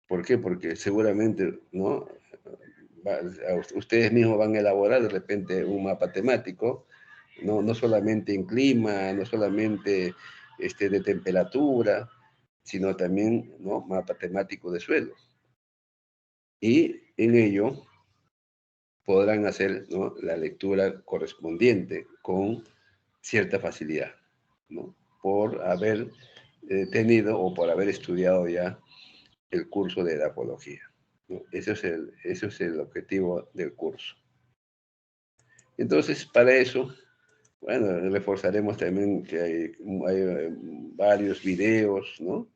¿Por qué? Porque seguramente, ¿no?, ustedes mismos van a elaborar de repente un mapa temático, no solamente en clima, no solamente de temperatura, sino también, ¿no?, mapa temático de suelo. Y en ello podrán hacer, ¿no?, la lectura correspondiente con cierta facilidad, ¿no?, por haber tenido o por haber estudiado ya el curso de edafología, ¿no? Eso es el objetivo del curso. Entonces, para eso Bueno, reforzaremos también que hay varios videos, ¿no?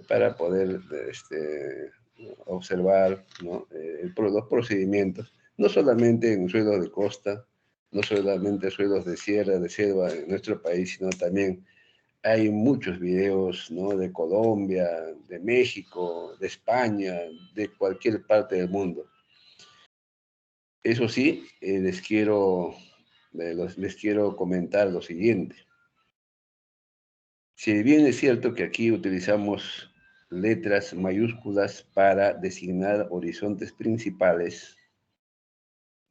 Para poder observar, ¿no? Los procedimientos, no solamente en suelos de costa, no solamente suelos de sierra, de selva en nuestro país, sino también hay muchos videos, ¿no? De Colombia, de México, de España, de cualquier parte del mundo. Eso sí, les quiero comentar lo siguiente. Si bien es cierto que aquí utilizamos letras mayúsculas para designar horizontes principales,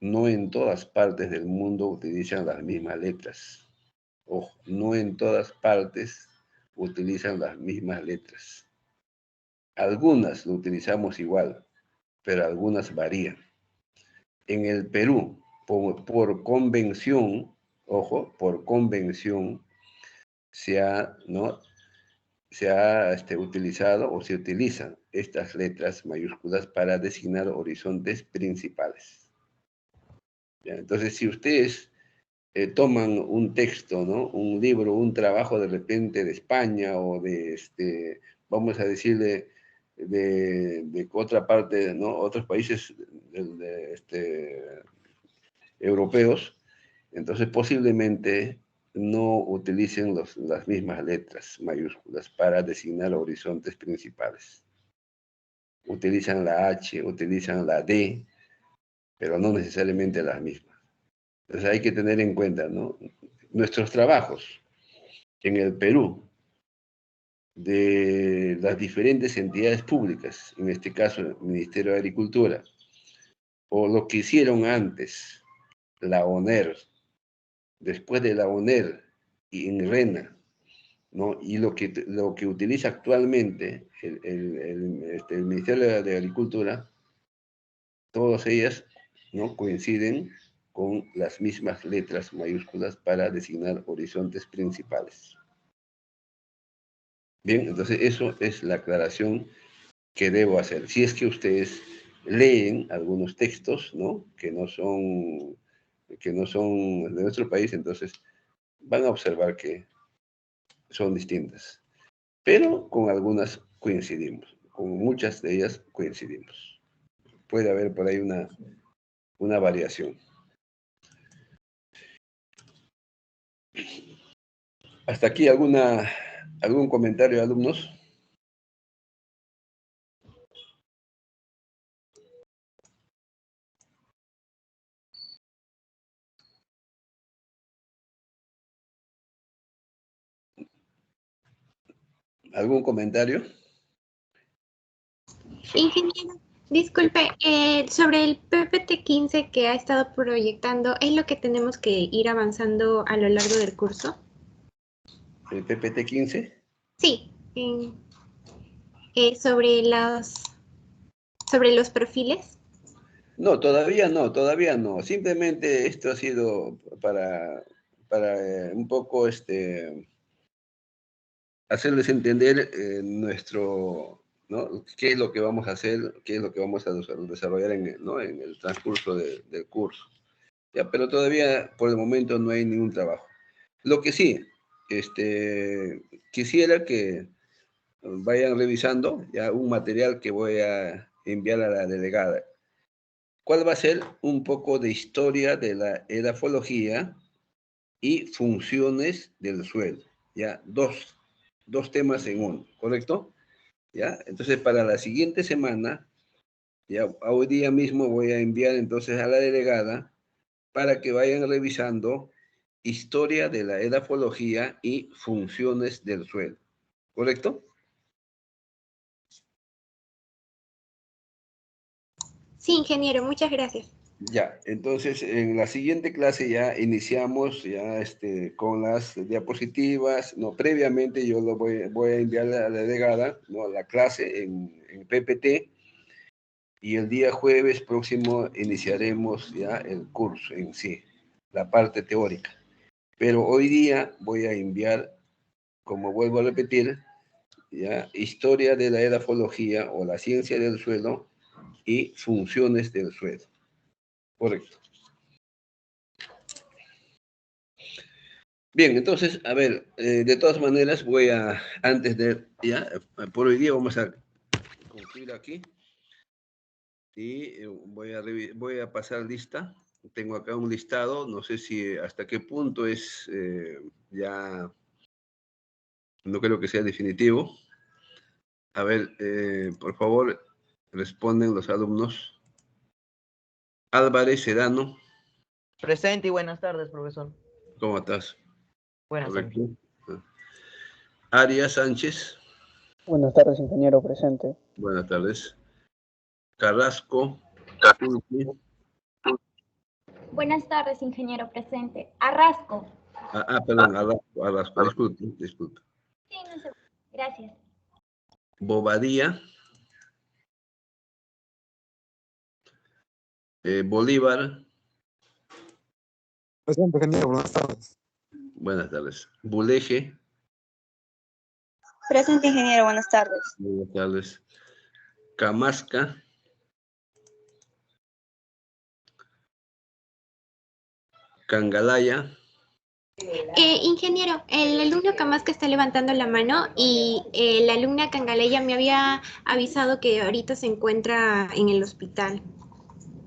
no en todas partes del mundo utilizan las mismas letras. Ojo, no en todas partes utilizan las mismas letras. Algunas lo utilizamos igual, pero algunas varían. En el Perú, por convención, ojo, por convención, ¿no? se ha utilizado o se utilizan estas letras mayúsculas para designar horizontes principales. ¿Ya? Entonces, si ustedes toman un texto, ¿no? Un libro, un trabajo de repente de España o vamos a decirle, de otra parte, ¿no? Otros países europeos, entonces posiblemente no utilicen las mismas letras mayúsculas para designar horizontes principales. Utilizan la H, utilizan la D, pero no necesariamente las mismas. Entonces hay que tener en cuenta, ¿no? Nuestros trabajos en el Perú de las diferentes entidades públicas, en este caso el Ministerio de Agricultura, o lo que hicieron antes, la ONER, después de la ONER y en RENA, ¿no? Y lo que utiliza actualmente el Ministerio de Agricultura, todas ellas, ¿no? Coinciden con las mismas letras mayúsculas para designar horizontes principales. Bien, entonces eso es la aclaración que debo hacer. Si es que ustedes leen algunos textos, ¿no? Que no son de nuestro país, entonces van a observar que son distintas. Pero con algunas coincidimos, con muchas de ellas coincidimos. Puede haber por ahí una variación. Hasta aquí algún comentario, alumnos. ¿Algún comentario? Ingeniero, disculpe, sobre el PPT-15 que ha estado proyectando, ¿es lo que tenemos que ir avanzando a lo largo del curso? ¿El PPT-15? Sí, sobre los perfiles. No, todavía no. Simplemente esto ha sido para un poco hacerles entender ¿no? ¿Qué es lo que vamos a hacer? ¿Qué es lo que vamos a desarrollar ¿no? En el transcurso del curso? Ya, pero todavía por el momento no hay ningún trabajo. Lo que sí, quisiera que vayan revisando ya un material que voy a enviar a la delegada. ¿Cuál va a ser un poco de historia de la edafología y funciones del suelo? Ya, dos temas en uno, ¿correcto? ¿Ya? Entonces, para la siguiente semana, ya hoy día mismo voy a enviar entonces a la delegada para que vayan revisando historia de la edafología y funciones del suelo, ¿correcto? Sí, ingeniero, muchas gracias. Ya, entonces en la siguiente clase ya iniciamos ya con las diapositivas, no, previamente yo voy a enviar a la delegada, ¿no? La clase en PPT y el día jueves próximo iniciaremos ya el curso en sí, la parte teórica. Pero hoy día voy a enviar, como vuelvo a repetir, ya historia de la edafología o la ciencia del suelo y funciones del suelo. Correcto. Bien, entonces, a ver, de todas maneras voy a, antes de, ya, por hoy día vamos a concluir aquí y voy a pasar lista. Tengo acá un listado, no sé si hasta qué punto es ya, no creo que sea definitivo. A ver, por favor, responden los alumnos. Álvarez Sedano. Presente y buenas tardes, profesor. ¿Cómo estás? Buenas tardes. Arias Sánchez. Buenas tardes, ingeniero presente. Buenas tardes. Carrasco. Buenas tardes, ingeniero presente. Arrasco. Perdón, Arrasco. Disculpe. Sí, no sé. Gracias. Bobadilla. Bolívar. Presente, ingeniero, buenas tardes. Buenas tardes. Buleje. Presente, ingeniero, buenas tardes. Buenas tardes. Camasca. Cangalaya. Ingeniero, el alumno Camasca está levantando la mano y la alumna Cangaleya me había avisado que ahorita se encuentra en el hospital.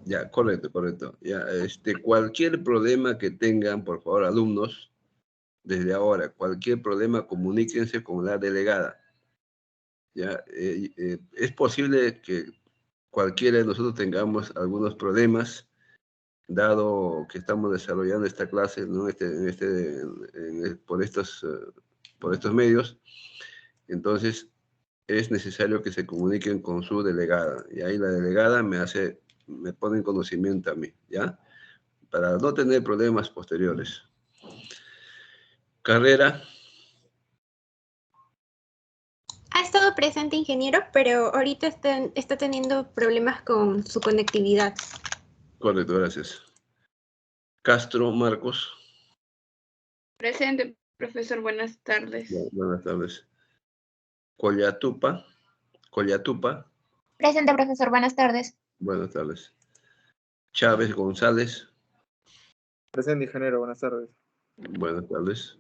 Ya, correcto. Ya, cualquier problema que tengan, por favor, alumnos, desde ahora, cualquier problema, comuníquense con la delegada. Ya, es posible que cualquiera de nosotros tengamos algunos problemas, dado que estamos desarrollando esta clase, ¿no? Por estos medios. Entonces, es necesario que se comuniquen con su delegada. Y ahí la delegada me pone en conocimiento a mí, ¿ya? Para no tener problemas posteriores. Carrera. Ha estado presente, ingeniero, pero ahorita está teniendo problemas con su conectividad. Correcto, gracias. Castro Marcos. Presente, profesor, buenas tardes. Buenas tardes. Collatupa. Presente, profesor, buenas tardes. Buenas tardes. Chávez González. Presente, ingeniero, buenas tardes. Buenas tardes.